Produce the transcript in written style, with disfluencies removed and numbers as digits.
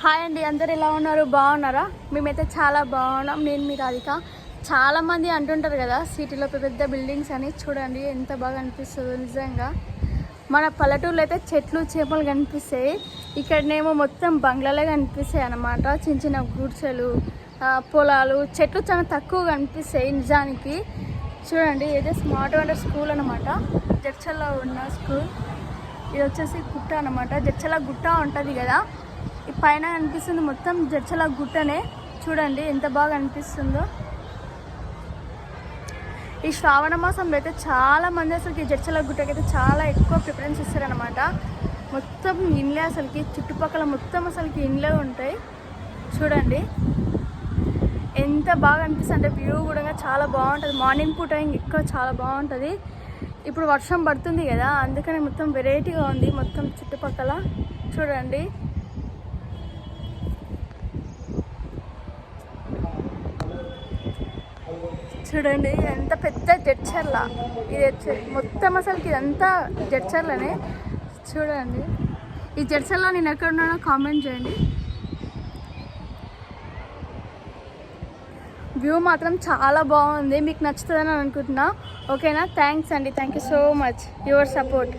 Hi అండి, అందరు ఎలా ఉన్నారు? బాగున్నారా? మేమైతే చాలా బాగున్నాం. నేను మీ రాధిక. చాలామంది అంటుంటారు కదా సిటీలో పెద్ద బిల్డింగ్స్ అని. చూడండి ఎంత బాగా అనిపిస్తుందో. నిజంగా మన పల్లెటూరులో అయితే చెట్లు చేపలు కనిపిస్తాయి, ఇక్కడనేమో మొత్తం బంగ్లాలే కనిపిస్తాయి అన్నమాట. చిన్న చిన్న గుడిసెలు, పొలాలు, చెట్లు చాలా తక్కువ కనిపిస్తాయి నిజానికి. చూడండి ఇదే స్మార్ట్ వండర్ స్కూల్ అనమాట, జడ్చల్లో ఉన్న స్కూల్. ఇది వచ్చేసి గుట్ట అనమాట, జడ్చల గుట్ట ఉంటుంది కదా, ఈ పైన కనిపిస్తుంది మొత్తం జడ్చల గుట్టనే. చూడండి ఎంత బాగా అనిపిస్తుందో. ఈ శ్రావణ మాసంలో అయితే చాలా మంది అసలుకి జడ్చల గుట్టకి అయితే చాలా ఎక్కువ ప్రిఫరెన్స్ ఇస్తారనమాట. మొత్తం ఇండ్లే, అసలుకి చుట్టుపక్కల మొత్తం అసలుకి ఇండ్లే ఉంటాయి. చూడండి ఎంత బాగా అనిపిస్తుంది అంటే వ్యూ కూడా చాలా బాగుంటుంది. మార్నింగ్ పూట ఎక్కువ చాలా బాగుంటుంది. ఇప్పుడు వర్షం పడుతుంది కదా, అందుకని మొత్తం వెరైటీగా ఉంది మొత్తం చుట్టుపక్కల. చూడండి చూడండి ఎంత పెద్ద జడ్చర్ల ఇది మొత్తం, అసలుకి ఇదంతా జడ్చర్లనే. చూడండి ఈ జడ్చర్లో నేను ఎక్కడ ఉన్నానో కామెంట్ చేయండి. వ్యూ మాత్రం చాలా బాగుంది, మీకు నచ్చుతుందని అనుకుంటున్నా. ఓకేనా? థ్యాంక్స్ అండి, thank you so much your support.